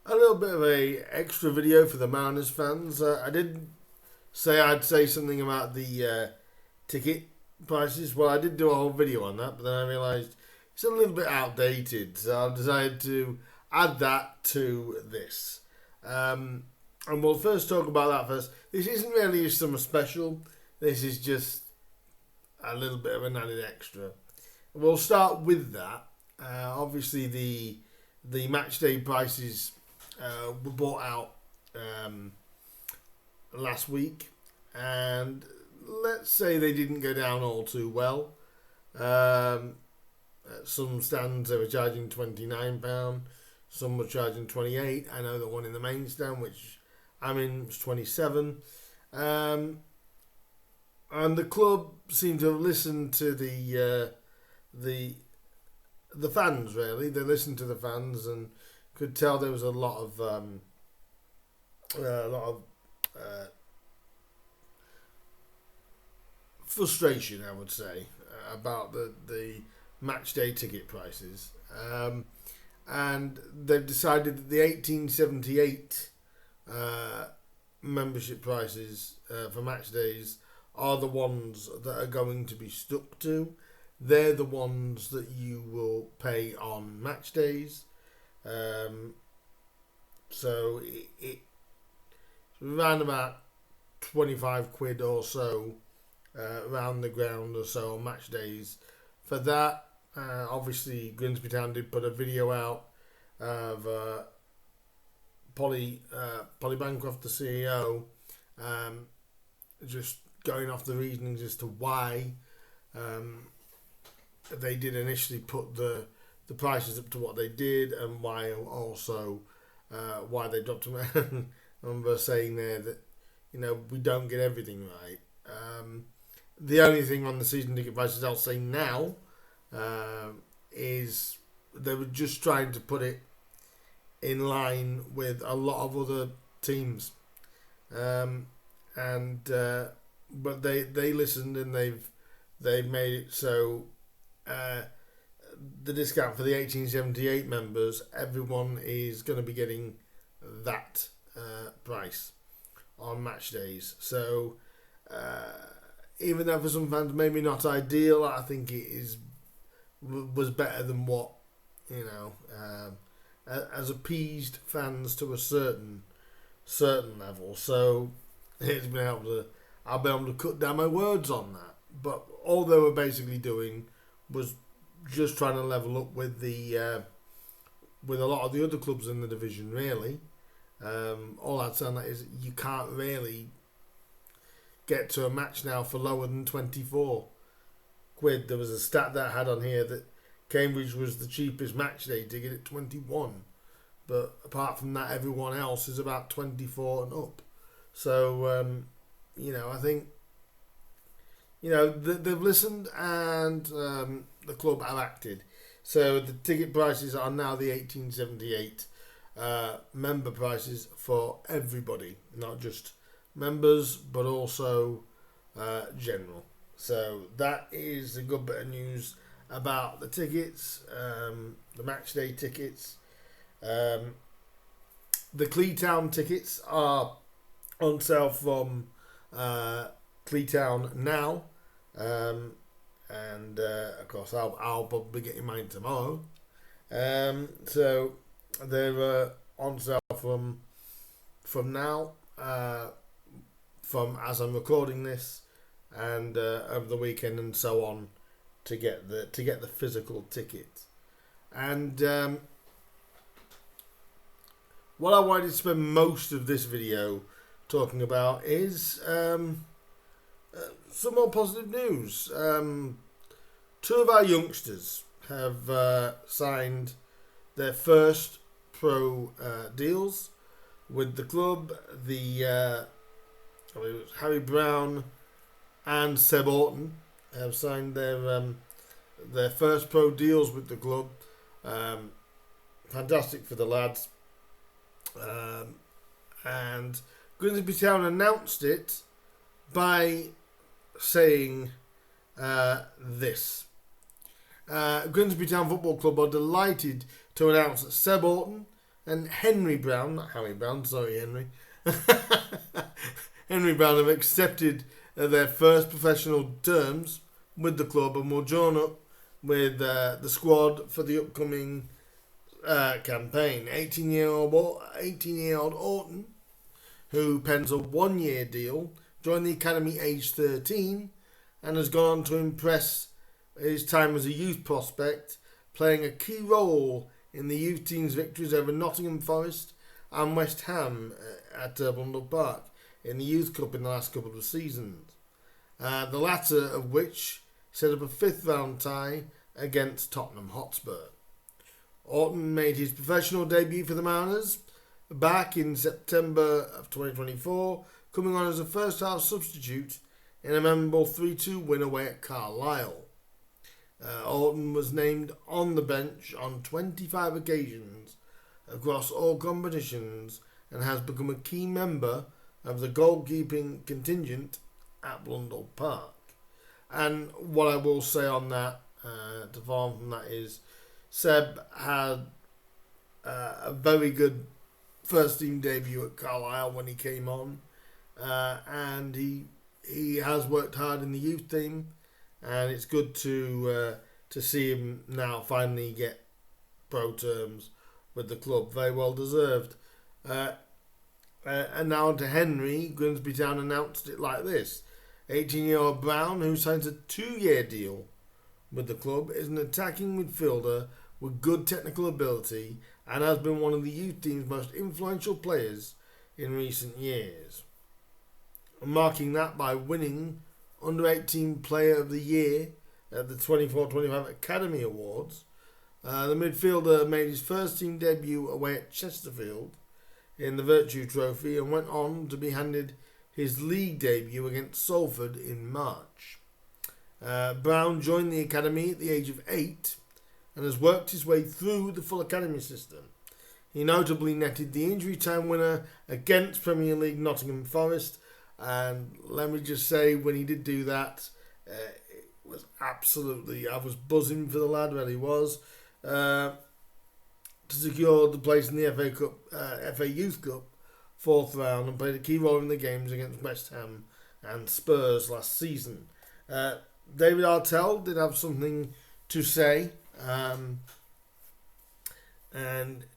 A little bit of a extra video for the Mariners fans. I did say I'd say something about the ticket prices. Well, I did do a whole video on that, but then I realised it's a little bit outdated, so I decided to add that to this. And we'll first talk about that first. This isn't really a summer special. This is just a little bit of an added extra. We'll start with that. Obviously, the match day prices were bought out last week, and let's say they didn't go down all too well. At some stands they were charging £29, some were charging 28. I know the one in the main stand, which I'm in, was 27. And the club seemed to have listened to the fans. Really, they listened to the fans and could tell there was a lot of frustration, I would say, about the match day ticket prices. And they've decided that the 1878 membership prices for match days are the ones that are going to be stuck to. They're the ones that you will pay on match days. So it's around about 25 quid or so around the ground or so on match days. For that, obviously Grimsby Town did put a video out of Polly Bancroft, the CEO, just going off the reasonings as to why they did initially put the prices up to what they did, and why also why they dropped them. I remember saying there that we don't get everything right. The only thing on the season ticket prices I'll say now is they were just trying to put it in line with a lot of other teams, but they listened, and they've made it so the discount for the 1878 members, everyone is going to be getting that price on match days. So even though for some fans maybe not ideal, I think it was better than what has appeased fans to a certain level. So I'll be able to cut down my words on that. But all they were basically doing was just trying to level up with with a lot of the other clubs in the division. Really, all I'd say on that is you can't really get to a match now for lower than 24 quid. There was a stat that I had on here that Cambridge was the cheapest match day ticket at 21, but apart from that, everyone else is about 24 and up. So I think they've listened, and the club have acted. So the ticket prices are now the 1878 member prices for everybody, not just members, but also general. So that is a good bit of news about the tickets, the match day tickets. The Cleatown tickets are on sale from Cleatown now, and of course I'll probably be getting mine tomorrow. So they're on sale from now, from as I'm recording this, and over the weekend and so on, to get the physical ticket. And what I wanted to spend most of this video talking about is some more positive news. Two of our youngsters have signed their first pro deals with the club. Harry Brown and Seb Orton have signed their first pro deals with the club. Fantastic for the lads. And Grimsby Town announced it by saying this. Grimsby Town Football Club are delighted to announce that Seb Orton and Henry Brown, not Harry Brown, sorry Henry, Henry Brown have accepted their first professional terms with the club and will join up with the squad for the upcoming campaign. 18-year-old Orton, who pens a 1-year deal, joined the academy aged 13 and has gone on to impress his time as a youth prospect, playing a key role in the youth team's victories over Nottingham Forest and West Ham at Blundell Park in the Youth Cup in the last couple of seasons. The latter of which set up a 5th round tie against Tottenham Hotspur. Orton made his professional debut for the Mariners back in September of 2024, coming on as a first half substitute in a memorable 3-2 win away at Carlisle. Orton was named on the bench on 25 occasions across all competitions and has become a key member of the goalkeeping contingent at Blundell Park. And what I will say on that, to follow on from that, is Seb had a very good first team debut at Carlisle when he came on, and he has worked hard in the youth team, and it's good to see him now finally get pro terms with the club. Very well deserved. And now on to Henry. Grimsby Town announced it like this. 18-year-old Brown, who signs a 2-year deal with the club, is an attacking midfielder with good technical ability and has been one of the youth team's most influential players in recent years. Marking that by winning Under-18 Player of the Year at the 24-25 Academy Awards. The midfielder made his first team debut away at Chesterfield in the Virtue Trophy and went on to be handed his league debut against Salford in March. Brown joined the academy at the age of 8 and has worked his way through the full academy system. He notably netted the injury time winner against Premier League Nottingham Forest, and let me just say, when he did do that, it was absolutely, I was buzzing for the lad, really was, to secure the place in the FA Youth Cup 4th round and played a key role in the games against West Ham and Spurs last season. David Artell did have something to say, and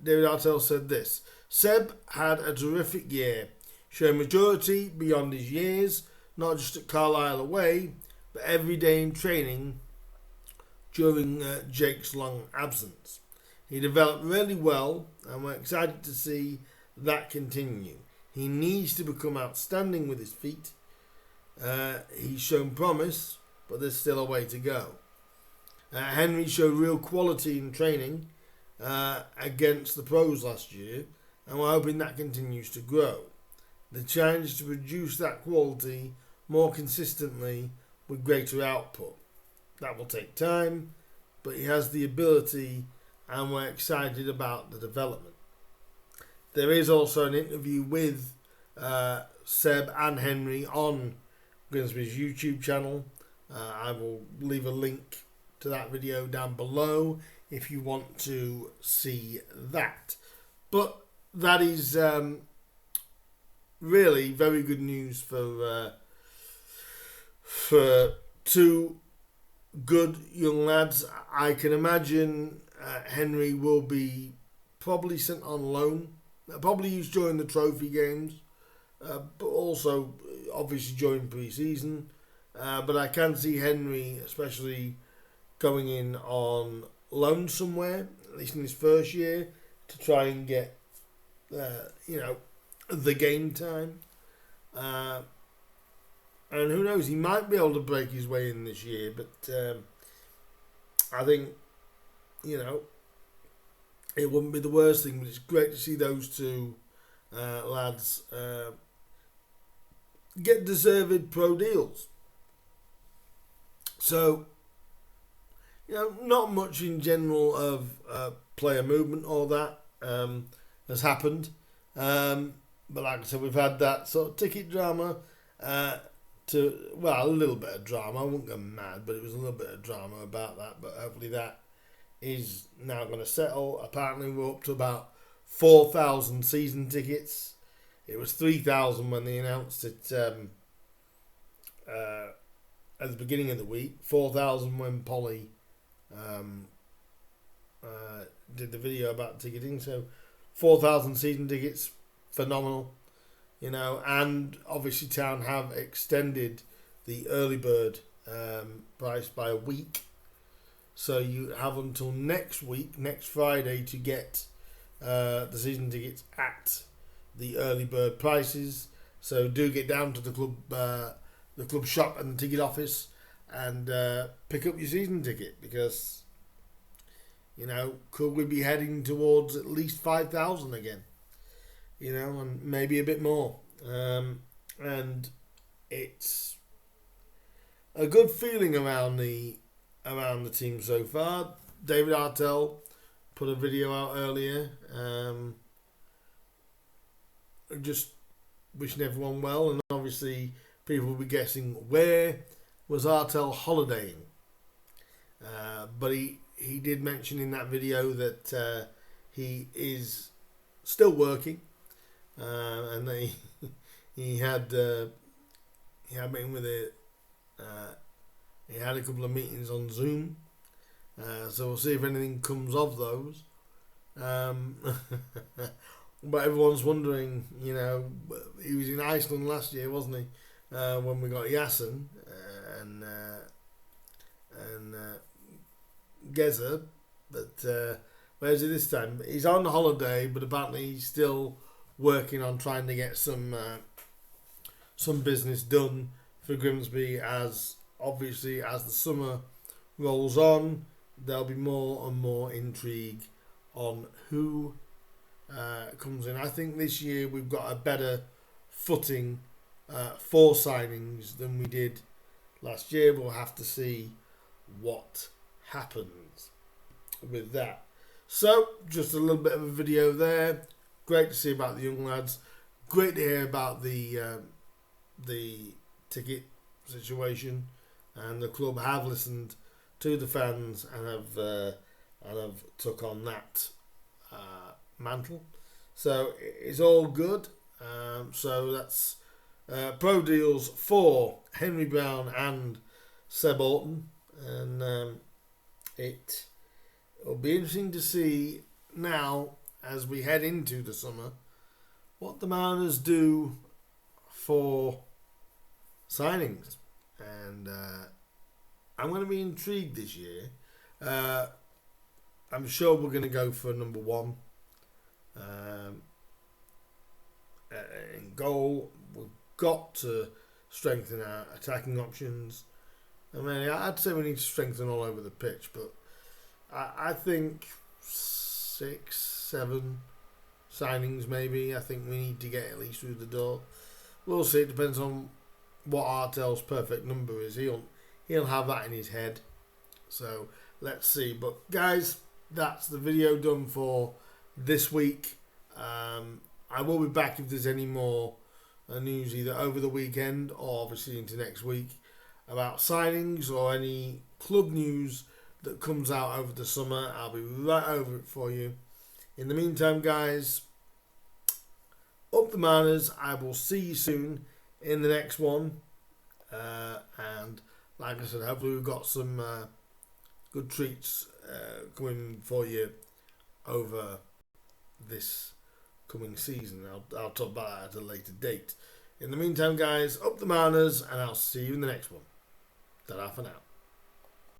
David Artell said this: Seb had a terrific year, showing maturity beyond his years, not just at Carlisle away, but every day in training during Jake's long absence. He developed really well, and we're excited to see that continue. He needs to become outstanding with his feet. He's shown promise, but there's still a way to go. Henry showed real quality in training against the pros last year, and we're hoping that continues to grow. The challenge is to produce that quality more consistently with greater output. That will take time, but he has the ability, and we're excited about the development. There is also an interview with Seb and Henry on Grimsby's YouTube channel. I will leave a link to that video down below if you want to see that. But that is really very good news for two good young lads. I can imagine Henry will be probably sent on loan, probably used during the trophy games, but also obviously during pre-season. But I can see Henry especially going in on loan somewhere, at least in his first year, to try and get the game time. And who knows, he might be able to break his way in this year, but I think, it wouldn't be the worst thing, but it's great to see those two lads get deserved pro deals. So, not much in general of player movement or that has happened. But like I said, we've had that sort of ticket drama a little bit of drama. I wouldn't go mad, but it was a little bit of drama about that. But hopefully that is now going to settle. Apparently we're up to about 4,000 season tickets. It was 3,000 when they announced it at the beginning of the week. 4,000 when Polly did the video about ticketing. So 4,000 season tickets, phenomenal. And obviously Town have extended the early bird price by a week. So you have until next week, next Friday, to get the season tickets at the early bird prices. So do get down to the club shop and the ticket office and pick up your season ticket, because could we be heading towards at least 5,000 again? And maybe a bit more. And it's a good feeling around the team so far. David Artell put a video out earlier, just wishing everyone well, and obviously people will be guessing where was Artell holidaying. But he did mention in that video that he is still working, and that he had been with it. He had a couple of meetings on Zoom, so we'll see if anything comes of those. But everyone's wondering, he was in Iceland last year, wasn't he? When we got Yasin and Geza, but where's he this time? He's on holiday, but apparently he's still working on trying to get some business done for Grimsby, as obviously as the summer rolls on, there'll be more and more intrigue on who comes in. I think this year we've got a better footing for signings than we did last year, but we'll have to see what happens with that. So, just a little bit of a video there. Great to see about the young lads. Great to hear about the ticket situation, and the club have listened to the fans and have took on that mantle. So it's all good. So that's pro deals for Henry Brown and Seb Orton, and it'll be interesting to see now as we head into the summer what the Mariners do for signings, and I'm going to be intrigued this year. I'm sure we're going to go for number one. In goal, we've got to strengthen our attacking options. I mean, I'd say we need to strengthen all over the pitch, but I think 6, 7 signings maybe. I think we need to get at least through the door. We'll see. It depends on what Artell's perfect number is. He'll have that in his head. So let's see. But guys, that's the video done for this week. I will be back if there's any more news either over the weekend or obviously into next week about signings or any club news that comes out over the summer. I'll be right over it for you. In the meantime, guys, up the Mariners. I will see you soon in the next one. And like I said, hopefully we've got some good treats coming for you over this coming season. I'll talk about that at a later date. In the meantime, guys, up the Mariners, and I'll see you in the next one. Ta-ra for now.